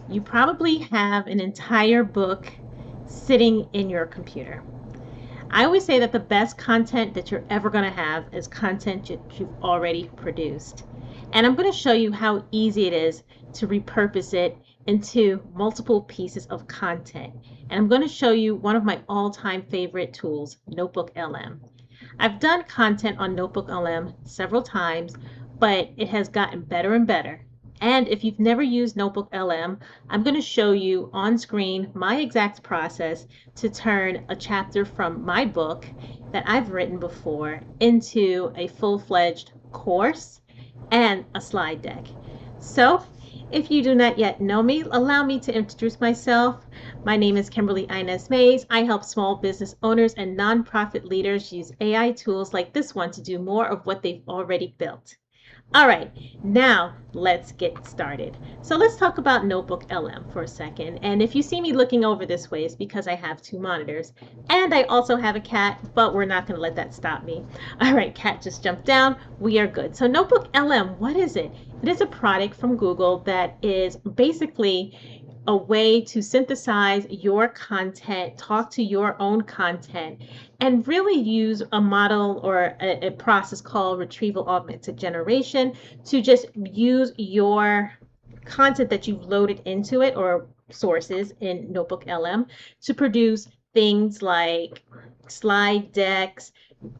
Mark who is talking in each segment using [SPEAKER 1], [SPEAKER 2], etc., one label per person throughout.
[SPEAKER 1] You probably have an entire book sitting in your computer. I always say that the best content that you're ever going to have is content that you've already produced. And I'm going to show you how easy it is to repurpose it into multiple pieces of content. And I'm going to show you one of my all-time favorite tools, NotebookLM. I've done content on NotebookLM several times, but it has gotten better and better. And if you've never used NotebookLM, I'm going to show you on screen my exact process to turn a chapter from my book that I've written before into a full-fledged course and a slide deck. So, if you do not yet know me, allow me to introduce myself. My name is Kimberly Inez Mays. I help small business owners and nonprofit leaders use AI tools like this one to do more of what they've already built. All right, now let's get started. So let's talk about NotebookLM for a second. And if you see me looking over this way, it's because I have two monitors. And I also have a cat, but we're not going to let that stop me. All right, cat just jumped down. We are good. So NotebookLM, what is it? It is a product from Google that is basically a way to synthesize your content, talk to your own content, and really use a model or a process called retrieval augmented generation to just use your content that you've loaded into it or sources in NotebookLM to produce things like slide decks,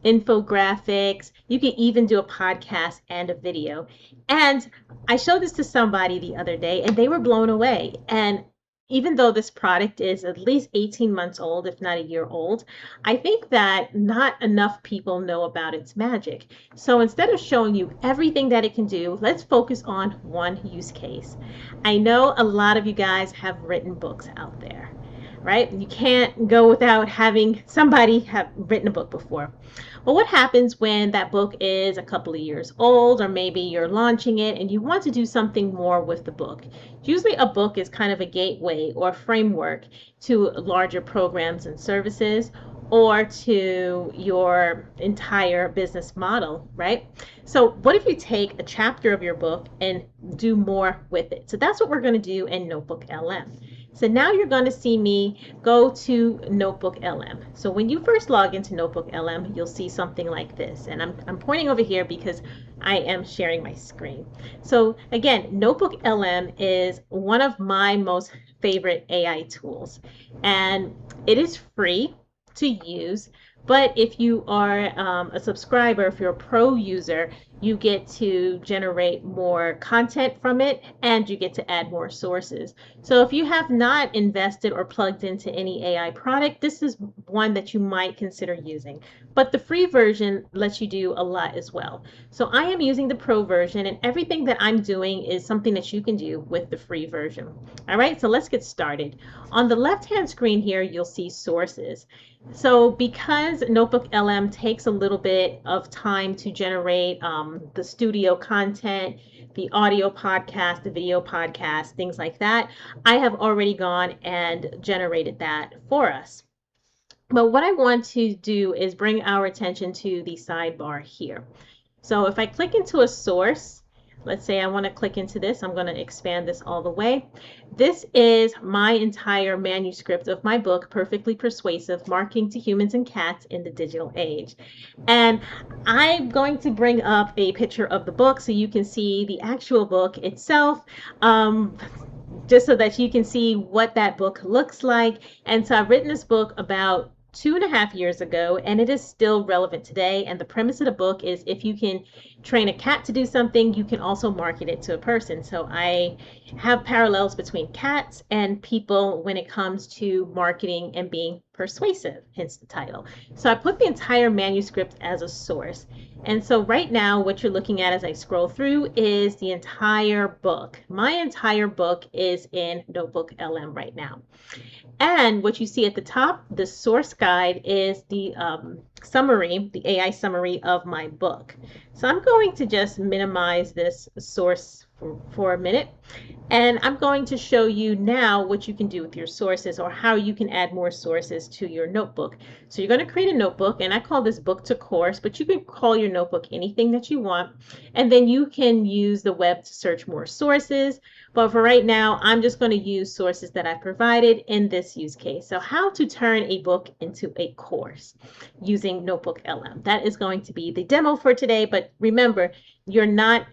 [SPEAKER 1] infographics. You can even do a podcast and a video. And I showed this to somebody the other day and they were blown away. And even though this product is at least 18 months old, if not a year old, I think that not enough people know about its magic. So instead of showing you everything that it can do, let's focus on one use case. I know a lot of you guys have written books out there, right? You can't go without having somebody have written a book before. Well, what happens when that book is a couple of years old, or maybe you're launching it and you want to do something more with the book? Usually a book is kind of a gateway or framework to larger programs and services or to your entire business model, right? So what if you take a chapter of your book and do more with it? So that's what we're going to do in NotebookLM. So now you're going to see me go to NotebookLM. So when you first log into NotebookLM, you'll see something like this. And I'm pointing over here because I am sharing my screen. So again, NotebookLM is one of my most favorite AI tools. And it is free to use. But if you are a subscriber, if you're a pro user, you get to generate more content from it and you get to add more sources. So if you have not invested or plugged into any AI product, this is one that you might consider using. But the free version lets you do a lot as well. So I am using the pro version and everything that I'm doing is something that you can do with the free version. All right, so let's get started. On the left-hand screen here, you'll see sources. So because NotebookLM takes a little bit of time to generate the studio content, the audio podcast, the video podcast, things like that, I have already gone and generated that for us. But what I want to do is bring our attention to the sidebar here. So if I click into a source, let's say I want to click into this, I'm going to expand this all the way. This is my entire manuscript of my book, Perfectly Persuasive, Marketing to Humans and Cats in the Digital Age. And I'm going to bring up a picture of the book so you can see the actual book itself. Just so that you can see what that book looks like. And so I've written this book about 2.5 years ago, and it is still relevant today. And the premise of the book is if you can train a cat to do something, you can also market it to a person. So I have parallels between cats and people when it comes to marketing and being persuasive, hence the title. So I put the entire manuscript as a source. And so right now, what you're looking at as I scroll through is the entire book. My entire book is in NotebookLM right now. And what you see at the top, the source guide, is the summary, the AI summary of my book. So I'm going to just minimize this source for a minute. And I'm going to show you now what you can do with your sources, or how you can add more sources to your notebook. So you're going to create a notebook, and I call this book to course, but you can call your notebook anything that you want. And then you can use the web to search more sources. But for right now, I'm just going to use sources that I provided in this use case. So how to turn a book into a course using NotebookLM. That is going to be the demo for today. But remember, you're not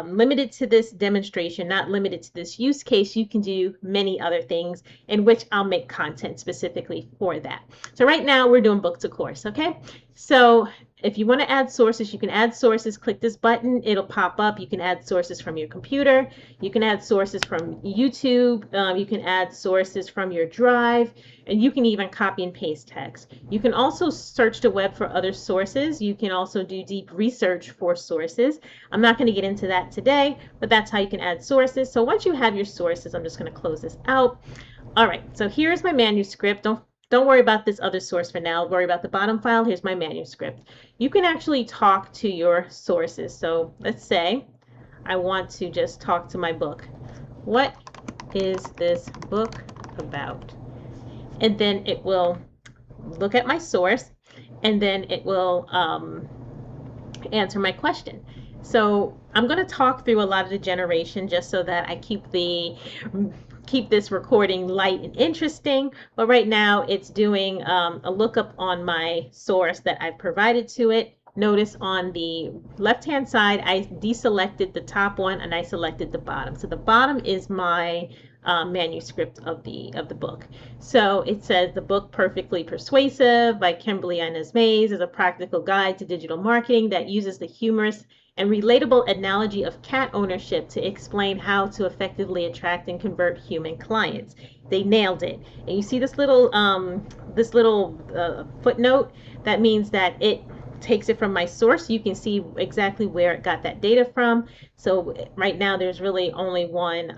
[SPEAKER 1] limited to this demonstration, not limited to this use case. You can do many other things in which I'll make content specifically for that. So right now we're doing book to course, okay? So if you want to add sources, you can add sources. Click this button, it'll pop up. You can add sources from your computer. You can add sources from YouTube. You can add sources from your drive, and you can even copy and paste text. You can also search the web for other sources. You can also do deep research for sources. I'm not going to get into that today, but that's how you can add sources. So once you have your sources, I'm just going to close this out. All right, so here's my manuscript. Don't worry about this other source for now. Worry about the bottom file. Here's my manuscript. You can actually talk to your sources. So let's say I want to just talk to my book. What is this book about? And then it will look at my source, and then it will answer my question. So I'm going to talk through a lot of the generation just so that I keep this recording light and interesting. But right now it's doing a lookup on my source that I've provided to it. Notice on the left hand side I deselected the top one and I selected the bottom. So the bottom is my manuscript of the book. So it says The Book Perfectly Persuasive by Kimberly Inez Mays is a practical guide to digital marketing that uses the humorous and relatable analogy of cat ownership to explain how to effectively attract and convert human clients. They nailed it. And you see this little footnote? That means that it takes it from my source. You can see exactly where it got that data from. So right now there's really only one,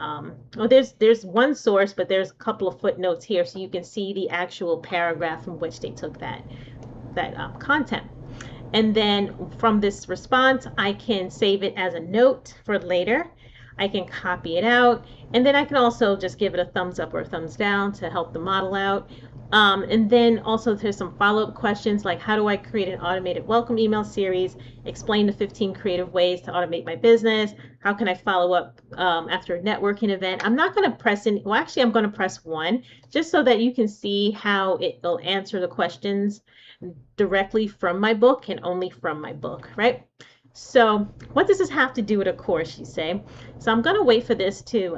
[SPEAKER 1] well, there's one source, but there's a couple of footnotes here, so you can see the actual paragraph from which they took that content. And then from this response, I can save it as a note for later. I can copy it out, and then I can also just give it a thumbs up or a thumbs down to help the model out. And then also there's some follow-up questions like, how do I create an automated welcome email series? Explain the 15 creative ways to automate my business. How can I follow up after a networking event? I'm not going to press in, well, actually I'm going to press 1 just so that you can see how it will answer the questions directly from my book and only from my book, right? So what does this have to do with a course, you say? So I'm going to wait for this to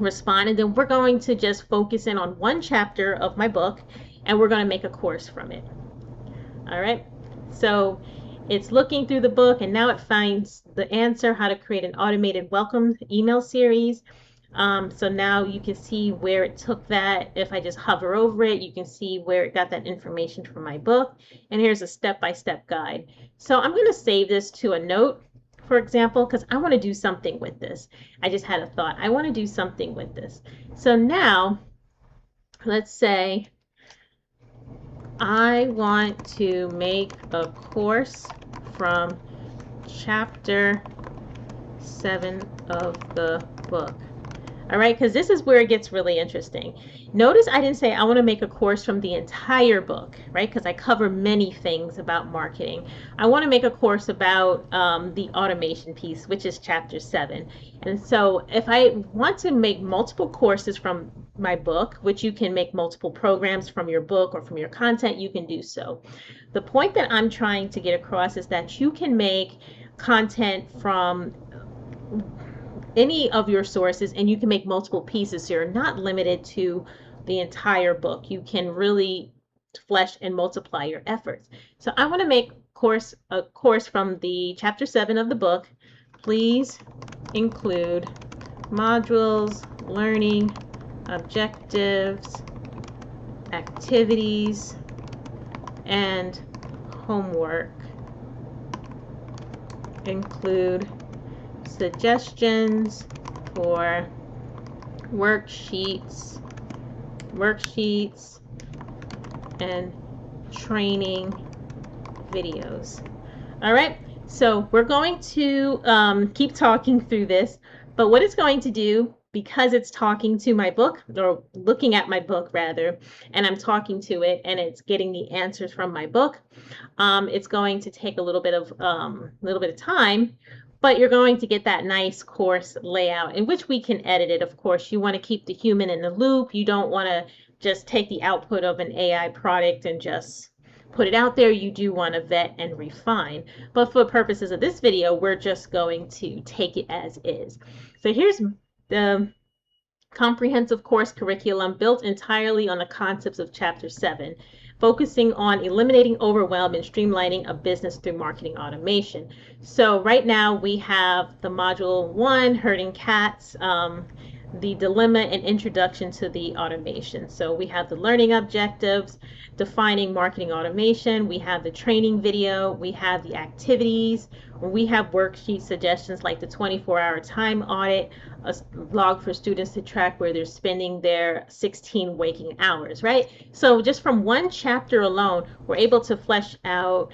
[SPEAKER 1] respond, and then we're going to just focus in on one chapter of my book, and we're going to make a course from it. All right, so it's looking through the book, and now it finds the answer, how to create an automated welcome email series. So now you can see where it took that. If I just hover over it, you can see where it got that information from my book. And here's a step-by-step guide. So I'm going to save this to a note, for example, because I want to do something with this. I just had a thought. I want to do something with this. So now, let's say I want to make a course from chapter 7 of the book. All right, because this is where it gets really interesting. Notice I didn't say I want to make a course from the entire book, right? Because I cover many things about marketing. I want to make a course about the automation piece, which is chapter 7. And so if I want to make multiple courses from my book, which you can make multiple programs from your book or from your content, you can do so. The point that I'm trying to get across is that you can make content from any of your sources, and you can make multiple pieces, so you're not limited to the entire book. You can really flesh and multiply your efforts. So I want to make a course from the chapter 7 of the book. Please include modules, learning, objectives, activities, and homework. Include suggestions for worksheets and training videos. All right, So we're going to keep talking through this, but what it's going to do, because it's talking to my book, or looking at my book rather, and I'm talking to it and it's getting the answers from my book, it's going to take a little bit of time, but you're going to get that nice course layout in which we can edit it. Of course, you want to keep the human in the loop. You don't want to just take the output of an AI product and just put it out there. You do want to vet and refine. But for purposes of this video, we're just going to take it as is. So here's the comprehensive course curriculum built entirely on the concepts of Chapter 7, focusing on eliminating overwhelm and streamlining a business through marketing automation. So right now we have the Module 1, Herding Cats, the dilemma and introduction to the automation. So we have the learning objectives, defining marketing automation, we have the training video, we have the activities, we have worksheet suggestions like the 24-hour time audit, a log for students to track where they're spending their 16 waking hours, right? So just from one chapter alone, we're able to flesh out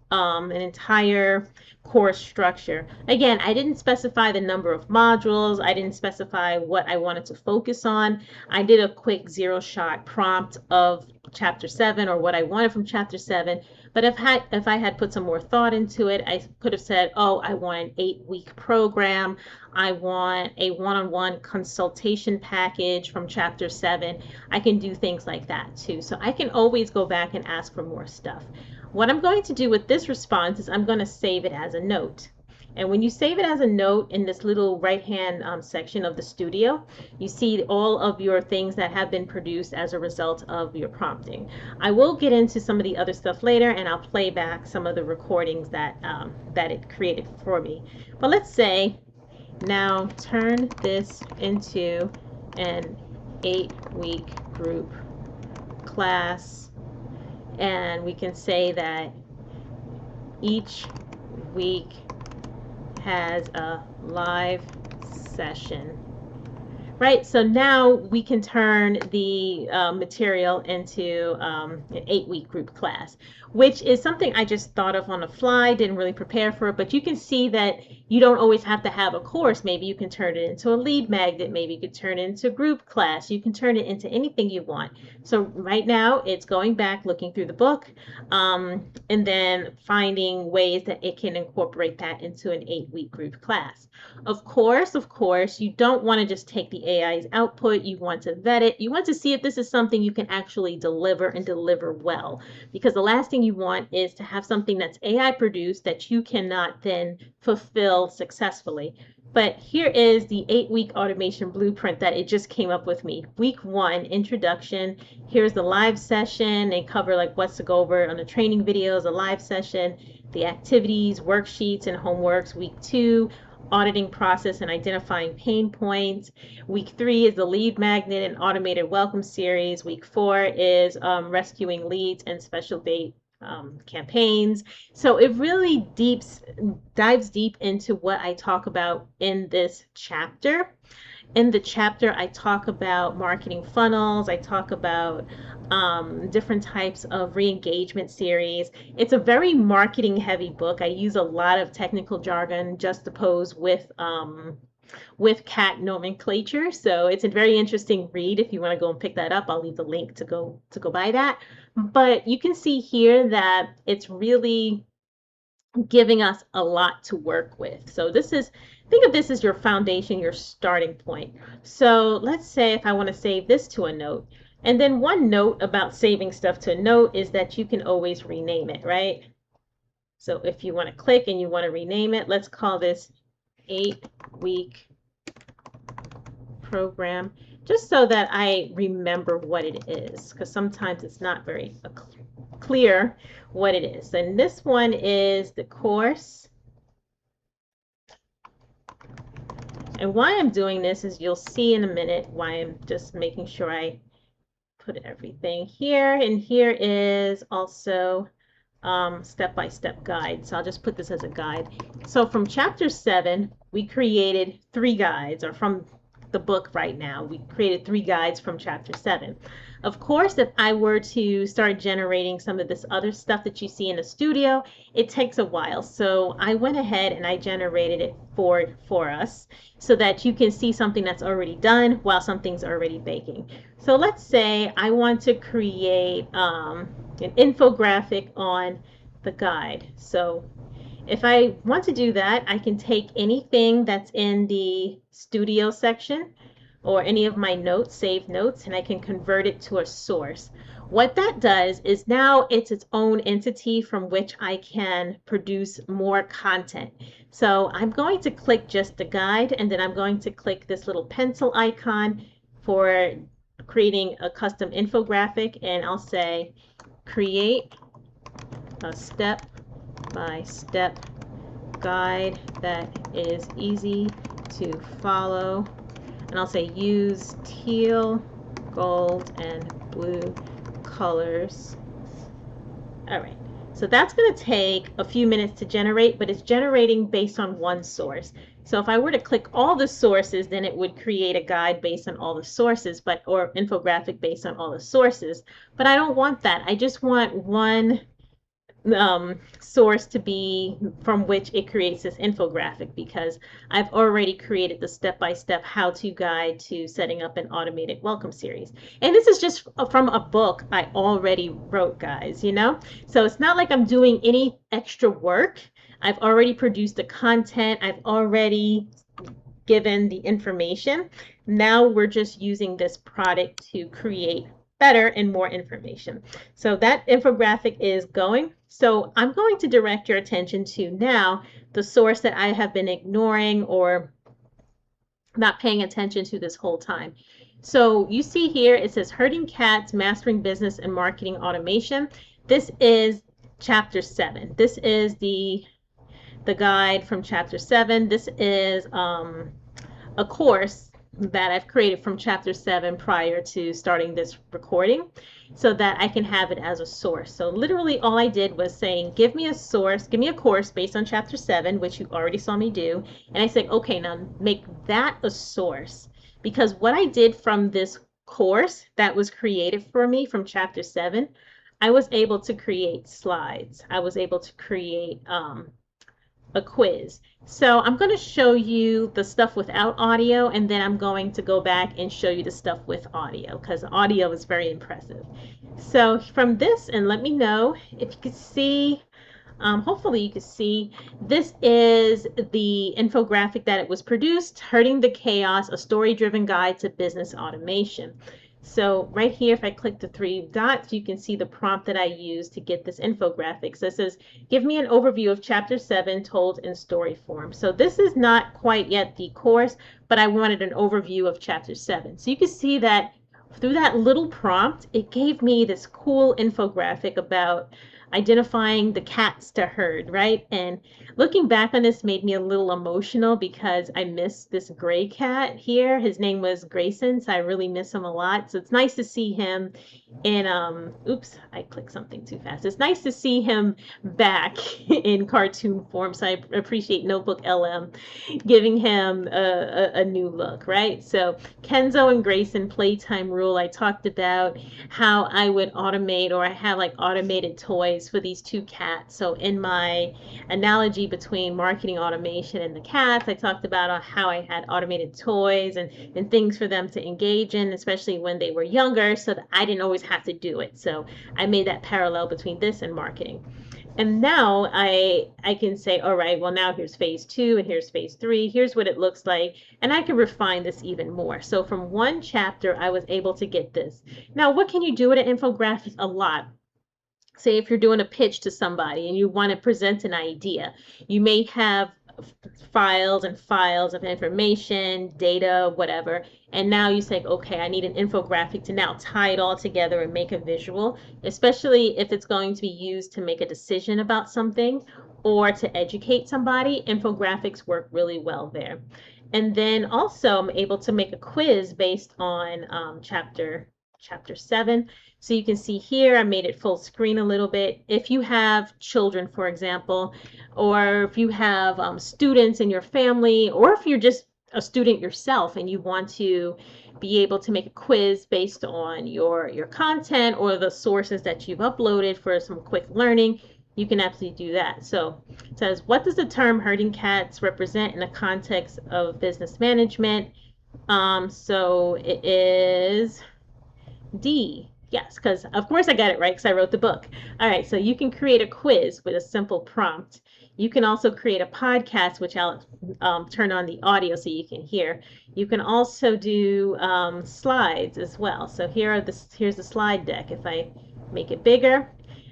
[SPEAKER 1] an entire course structure. Again, I didn't specify the number of modules. I didn't specify what I wanted to focus on. I did a quick zero-shot prompt of Chapter 7 or what I wanted from Chapter 7. But if I had put some more thought into it, I could have said, oh, I want an 8-week program. I want a one-on-one consultation package from Chapter 7. I can do things like that too. So I can always go back and ask for more stuff. What I'm going to do with this response is I'm going to save it as a note. And when you save it as a note in this little right-hand section of the studio, you see all of your things that have been produced as a result of your prompting. I will get into some of the other stuff later, and I'll play back some of the recordings that it created for me. But let's say, now turn this into an 8-week group class. And we can say that each week has a live session, right? So now we can turn the material into an 8-week group class, which is something I just thought of on the fly, didn't really prepare for it, but you can see that you don't always have to have a course. Maybe you can turn it into a lead magnet. Maybe you could turn it into a group class. You can turn it into anything you want. So right now it's going back, looking through the book, and then finding ways that it can incorporate that into an 8-week group class. Of course, you don't want to just take the AI's output. You want to vet it. You want to see if this is something you can actually deliver and deliver well, because the last thing you want is to have something that's AI produced that you cannot then fulfill successfully. But here is the 8-week automation blueprint that it just came up with me. Week 1, introduction. Here's the live session. They cover like what's to go over on the training videos, a live session, the activities, worksheets, and homeworks. Week 2, auditing process and identifying pain points. Week 3 is the lead magnet and automated welcome series. Week 4 is rescuing leads and special date campaigns. So it really dives deep into what I talk about in this chapter. In the chapter, I talk about marketing funnels. I talk about different types of re-engagement series. It's a very marketing heavy book. I use a lot of technical jargon juxtaposed with cat nomenclature. So it's a very interesting read. If you want to go and pick that up, I'll leave the link to go buy that. But you can see here that it's really giving us a lot to work with. So think of this as your foundation, your starting point. So let's say if I want to save this to a note, and then one note about saving stuff to a note is that you can always rename it, right? So if you want to click and you want to rename it, let's call this 8-week program, just so that I remember what it is, because sometimes it's not very clear what it is. And this one is the course. And why I'm doing this is you'll see in a minute why I'm just making sure I put everything here. And here is also step-by-step guide. So I'll just put this as a guide. So from Chapter 7, we created 3 guides, or from the book right now. We created 3 guides from chapter 7. Of course, if I were to start generating some of this other stuff that you see in the studio, it takes a while. So I went ahead and I generated it for us so that you can see something that's already done while something's already baking. So let's say I want to create an infographic on the guide. So if I want to do that, I can take anything that's in the studio section or any of my notes, saved notes, and I can convert it to a source. What that does is now it's its own entity from which I can produce more content. So I'm going to click just the guide, and then I'm going to click this little pencil icon for creating a custom infographic, and I'll say create a step-by-step guide that is easy to follow, and I'll say use teal, gold, and blue colors. All right, so that's going to take a few minutes to generate, but it's generating based on one source. So if I were to click all the sources, then it would create a guide based on all the sources, or infographic based on all the sources. But I don't want that. I just want one source to be from which it creates this infographic, because I've already created the step-by-step how-to guide to setting up an automated welcome series. And this is just from a book I already wrote, guys, you know? So it's not like I'm doing any extra work. I've already produced the content. I've already given the information. Now we're just using this product to create better and more information. So that infographic is going. So I'm going to direct your attention to now the source that I have been ignoring or not paying attention to this whole time. So you see here, it says Herding Cats, Mastering Business and Marketing Automation. This is chapter 7. This is the guide from chapter 7. This is a course that I've created from chapter 7 prior to starting this recording so that I can have it as a source. So literally all I did was saying, give me a source, give me a course based on chapter 7, which you already saw me do. And I said, okay, now make that a source, because what I did from this course that was created for me from chapter 7, I was able to create slides. I was able to create a quiz. So I'm going to show you the stuff without audio, and then I'm going to go back and show you the stuff with audio, because audio is very impressive. So from this, and let me know if you can see, hopefully you can see, this is the infographic that it was produced, Herding the Chaos, a story-driven guide to business automation. So right here, if I click the 3 dots, you can see the prompt that I used to get this infographic. So it says, give me an overview of chapter 7 told in story form. So this is not quite yet the course, but I wanted an overview of chapter 7. So you can see that through that little prompt, it gave me this cool infographic about identifying the cats to herd, right? And looking back on this made me a little emotional because I miss this gray cat here. His name was Grayson, so I really miss him a lot. So it's nice to see him in, oops, I clicked something too fast. It's nice to see him back in cartoon form. So I appreciate NotebookLM giving him a new look, right? So Kenzo and Grayson playtime rule, I talked about how I would automate, or I have like automated toys for these 2 cats. So in my analogy between marketing automation and the cats, I talked about how I had automated toys and things for them to engage in, especially when they were younger, so that I didn't always have to do it. So I made that parallel between this and marketing. And now I can say, all right, well, now here's phase 2 and here's phase 3. Here's what it looks like. And I can refine this even more. So from one chapter, I was able to get this. Now, what can you do with an infographic? A lot. Say if you're doing a pitch to somebody and you want to present an idea, you may have files and files of information, data, whatever. And now you say, okay, I need an infographic to now tie it all together and make a visual, especially if it's going to be used to make a decision about something or to educate somebody. Infographics work really well there. And then also I'm able to make a quiz based on chapter 7. So you can see here, I made it full screen a little bit. If you have children, for example, or if you have students in your family, or if you're just a student yourself and you want to be able to make a quiz based on your content or the sources that you've uploaded for some quick learning, you can absolutely do that. So it says, what does the term herding cats represent in the context of business management? So it is D. Yes, because of course I got it right because I wrote the book. All right, so you can create a quiz with a simple prompt. You can also create a podcast, which I'll turn on the audio so you can hear. You can also do slides as well. So here's the slide deck. If I make it bigger,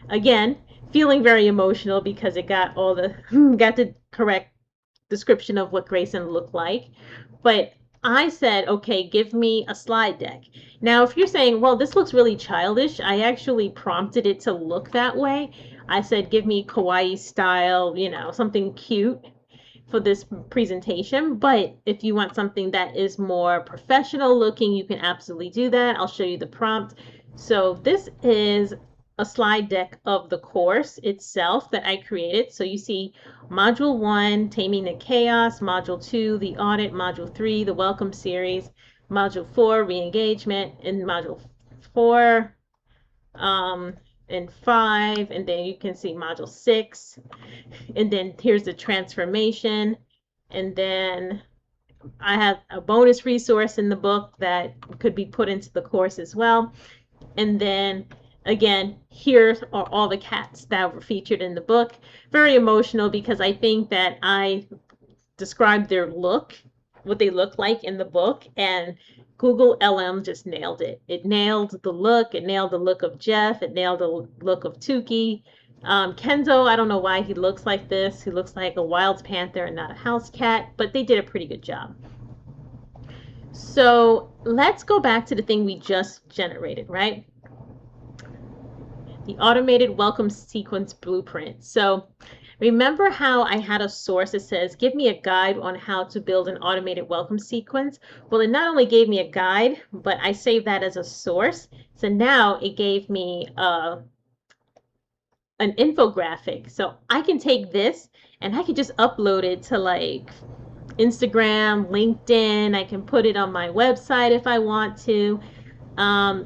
[SPEAKER 1] again, feeling very emotional because it got all the got the correct description of what Grayson looked like. But I said, okay, give me a slide deck. Now, if you're saying, well, this looks really childish, I actually prompted it to look that way. I said, give me kawaii style, something cute for this presentation. But if you want something that is more professional looking, you can absolutely do that. I'll show you the prompt. So this is a slide deck of the course itself that I created. So you see Module 1, Taming the Chaos, Module 2, the Audit, Module 3, the Welcome Series, Module 4, Re-engagement, and Module 4, and 5, and then you can see Module 6, and then here's the transformation, and then I have a bonus resource in the book that could be put into the course as well. And then again, here are all the cats that were featured in the book. Very emotional because I think that I described their look, what they look like in the book, and Google LM just nailed it. It nailed the look. It nailed the look of Jeff. It nailed the look of Tukey. Kenzo, I don't know why he looks like this. He looks like a wild panther and not a house cat, but they did a pretty good job. So let's go back to the thing we just generated, right? The automated welcome sequence blueprint. So remember how I had a source that says, give me a guide on how to build an automated welcome sequence? Well, it not only gave me a guide, but I saved that as a source. So now it gave me an infographic. So I can take this and I can just upload it to like Instagram, LinkedIn. I can put it on my website if I want to.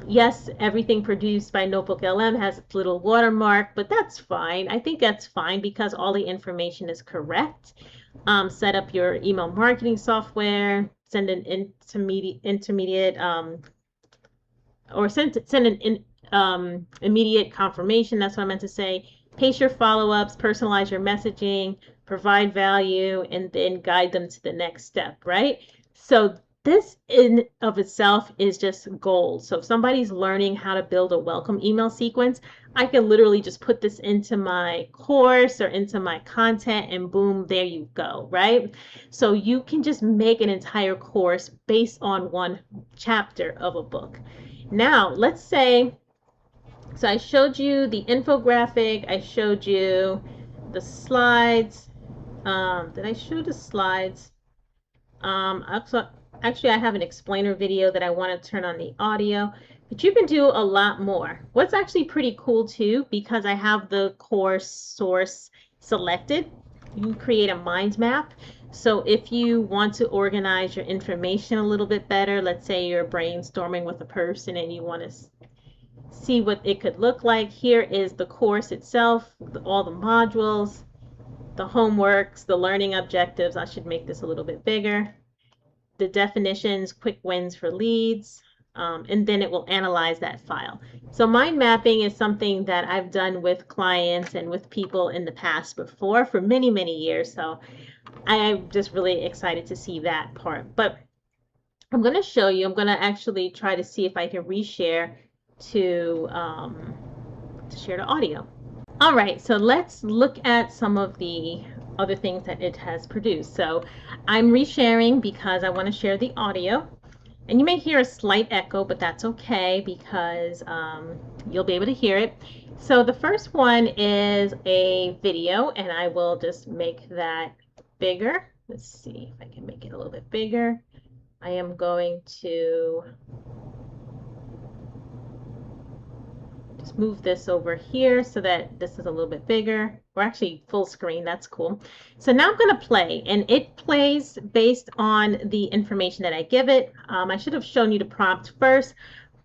[SPEAKER 1] Yes, everything produced by NotebookLM has its little watermark, but that's fine. I think that's fine because all the information is correct. Set up your email marketing software, send an intermediate or send an immediate confirmation. That's what I meant to say. Pace your follow-ups, personalize your messaging, provide value, and then guide them to the next step, right? So this in of itself is just gold. So if somebody's learning how to build a welcome email sequence, I can literally just put this into my course or into my content and boom, there you go, right? So you can just make an entire course based on one chapter of a book. Now, let's say, so I showed you the infographic, I showed you the slides. Did I show the slides? Actually, I have an explainer video that I want to turn on the audio, but you can do a lot more. What's actually pretty cool too, because I have the course source selected, you can create a mind map. So if you want to organize your information a little bit better, let's say you're brainstorming with a person and you want to see what it could look like. Here is the course itself, all the modules, the homeworks, the learning objectives. I should make this a little bit bigger. The definitions, quick wins for leads, and then it will analyze that file. So mind mapping is something that I've done with clients and with people in the past before for many, many years. So I'm just really excited to see that part. But I'm going to show you, I'm going to actually try to see if I can reshare to share the audio. All right, so let's look at some of the other things that it has produced. So I'm resharing because I want to share the audio. And you may hear a slight echo, but that's okay because you'll be able to hear it. So the first one is a video, and I will just make that bigger. Let's see if I can make it a little bit bigger. I am going to Let's move this over here so that this is a little bit bigger, or actually full screen. That's cool. So now I'm going to play, and it plays based on the information that I give it. I should have shown you the prompt first,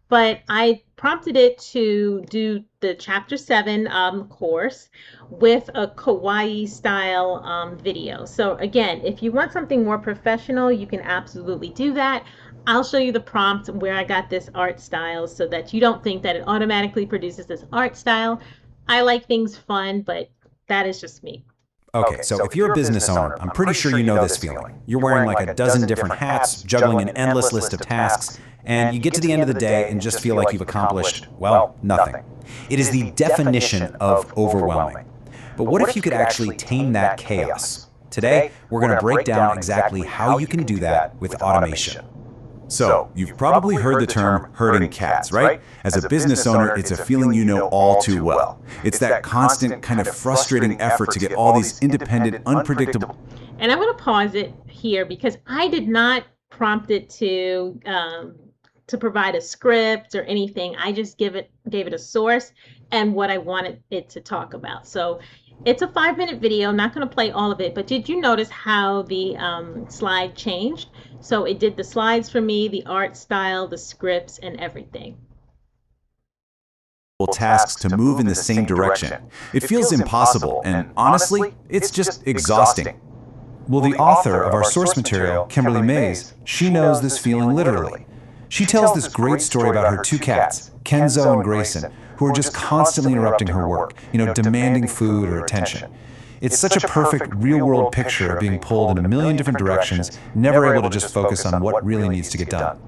[SPEAKER 1] but I prompted it to do the chapter 7 course with a kawaii style video. So again, if you want something more professional, you can absolutely do that. I'll show you the prompt where I got this art style so that you don't think that it automatically produces this art style. I like things fun, but that is just me.
[SPEAKER 2] Okay, so if you're a business owner, I'm pretty sure you know this feeling. You're wearing like a dozen different hats, juggling an endless list of tasks, and you get to the end of the day and just feel like you've accomplished, well, nothing. It is the definition of overwhelming. But what if you could actually tame that chaos? Today, we're going to break down exactly how you can do that with automation. So, you've probably heard the term herding cats, right? As a business owner, it's a feeling you know all too well. It's that constant, kind of frustrating effort to get all these independent, unpredictable...
[SPEAKER 1] And I'm going to pause it here because I did not prompt it to provide a script or anything. I just gave it a source and what I wanted it to talk about. So it's a 5-minute video. I'm not going to play all of it, but did you notice how the slide changed? So it did the slides for me, the art style, the scripts, and everything.
[SPEAKER 2] Tasks to move in the same direction. It feels impossible, and honestly, it's just exhausting. Well, the author of our source material, Kimberly Mays, she knows this feeling literally. She tells this great story about her 2 cats, Kenzo and Grayson, who are just constantly interrupting her work, demanding food or attention. It's such a perfect real-world picture of being pulled in a million different directions, never able to just focus on what really needs to get done.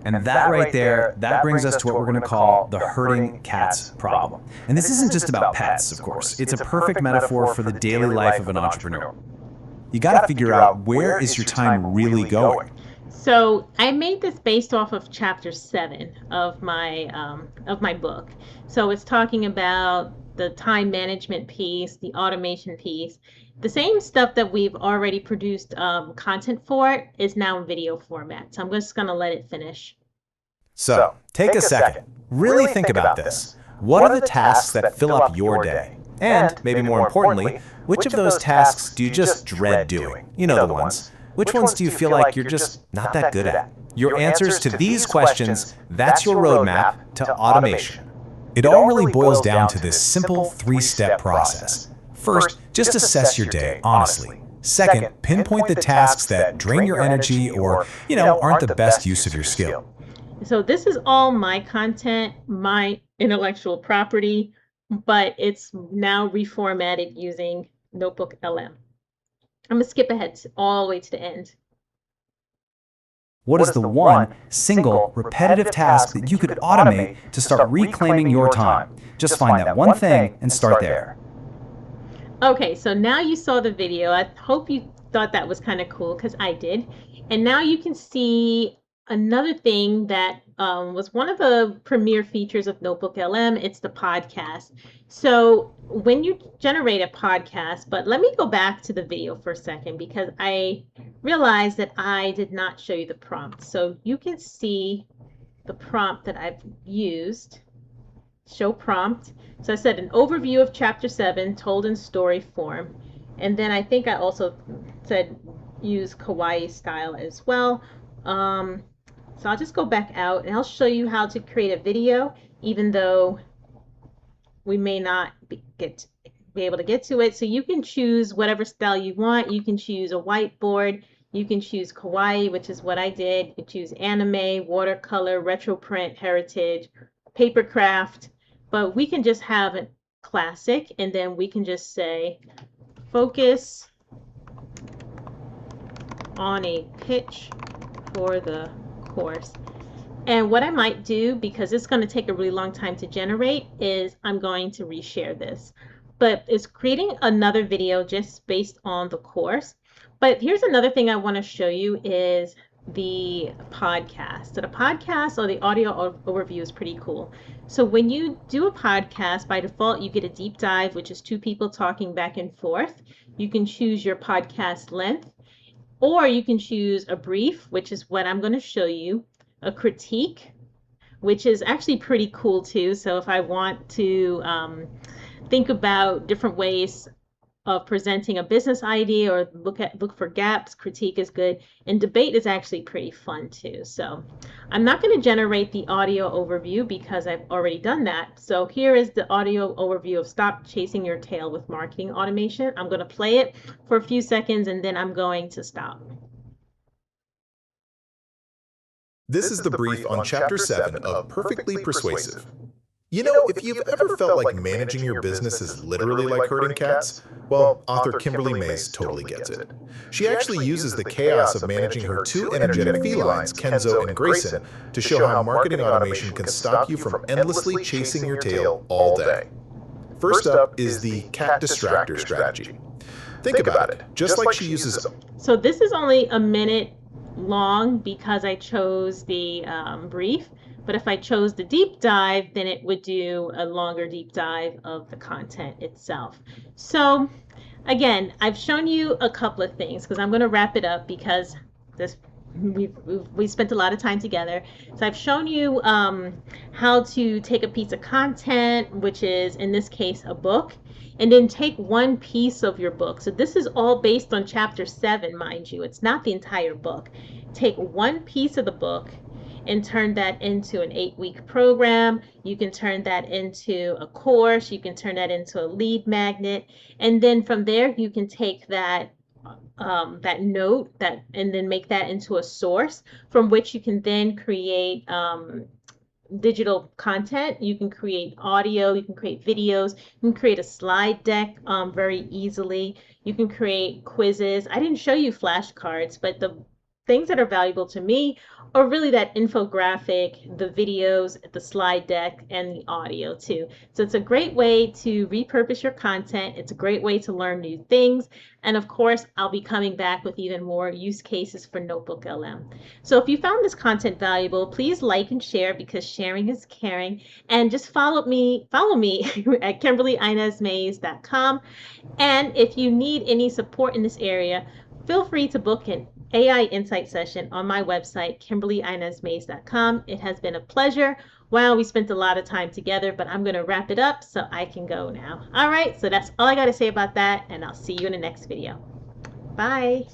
[SPEAKER 2] And that right there, that brings us to what we're going to call the herding cats problem. And this isn't just about pets, of course. It's a perfect metaphor for the daily life of an entrepreneur. You got to figure out, where is your time really going?
[SPEAKER 1] So I made this based off of chapter 7 of my book. So it's talking about the time management piece, the automation piece. The same stuff that we've already produced content for is now in video format. So I'm just going to let it finish.
[SPEAKER 2] So take a second. Really think about this. What are the tasks that fill up your day? And, maybe more importantly, which of those tasks do you just dread doing? You know the ones. Which ones do you feel like you're just not that good at? Your answers to these questions, that's your roadmap to automation. It all really boils down to this simple 3-step process. First, just assess your day, honestly. Second, pinpoint the tasks that drain your energy or, aren't the best use of your skill.
[SPEAKER 1] So this is all my content, my intellectual property, but it's now reformatted using NotebookLM. I'm going to skip ahead all the way to the end.
[SPEAKER 2] What is the one single repetitive task that you could automate to start reclaiming your time? Just find that one thing and start there.
[SPEAKER 1] Okay, so now you saw the video. I hope you thought that was kind of cool, because I did. And now you can see another thing that was one of the premier features of NotebookLM. It's the podcast. So when you generate a podcast, but let me go back to the video for a second, because I realized that I did not show you the prompt. So you can see the prompt that I've used. Show prompt. So I said an overview of chapter 7 told in story form. And then I think I also said use kawaii style as well. So I'll just go back out and I'll show you how to create a video, even though we may not be able to get to it. So you can choose whatever style you want. You can choose a whiteboard. You can choose kawaii, which is what I did. You can choose anime, watercolor, retro print, heritage, paper craft. But we can just have a classic, and then we can just say focus on a pitch for the course. And what I might do, because it's going to take a really long time to generate, is I'm going to reshare this. But it's creating another video just based on the course. But here's another thing I want to show you is the podcast. So the podcast or the audio overview is pretty cool. So when you do a podcast, by default, you get a deep dive, which is 2 people talking back and forth. You can choose your podcast length, or you can choose a brief, which is what I'm going to show you, a critique, which is actually pretty cool too. So if I want to think about different ways of presenting a business idea or look for gaps, critique is good, and debate is actually pretty fun too. So I'm not going to generate the audio overview because I've already done that. So here is the audio overview of Stop Chasing Your Tail with Marketing Automation. I'm going to play it for a few seconds and then I'm going to stop.
[SPEAKER 2] This is the brief on Chapter 7 of Perfectly Persuasive. You know, if you've ever felt like managing your business is literally like herding cats, well, author Kimberly Mays totally gets it. She actually uses the chaos of managing her two energetic felines, Kenzo and Grayson, to show how marketing automation can stop you from endlessly chasing your tail all day. First up is the cat distractor strategy. Think about it, just like she uses...
[SPEAKER 1] So this is only a minute long because I chose the brief. But if I chose the deep dive, then it would do a longer deep dive of the content itself. So again, I've shown you a couple of things because I'm going to wrap it up because we spent a lot of time together. So I've shown you how to take a piece of content, which is in this case a book, and then take one piece of your book. So this is all based on chapter 7, mind you. It's not the entire book. Take one piece of the book and turn that into an 8-week program. You can turn that into a course. You can turn that into a lead magnet. And then from there, you can take that note and then make that into a source from which you can then create digital content. You can create audio, you can create videos, you can create a slide deck very easily. You can create quizzes. I didn't show you flashcards, but the things that are valuable to me are really that infographic, the videos, the slide deck, and the audio too. So it's a great way to repurpose your content. It's a great way to learn new things. And of course, I'll be coming back with even more use cases for NotebookLM. So if you found this content valuable, please like and share because sharing is caring. And just follow me at KimberlyInezMays.com. And if you need any support in this area, feel free to book an AI Insight session on my website, KimberlyInezMays.com. It has been a pleasure. Wow, we spent a lot of time together, but I'm going to wrap it up so I can go now. All right, so that's all I got to say about that, and I'll see you in the next video. Bye.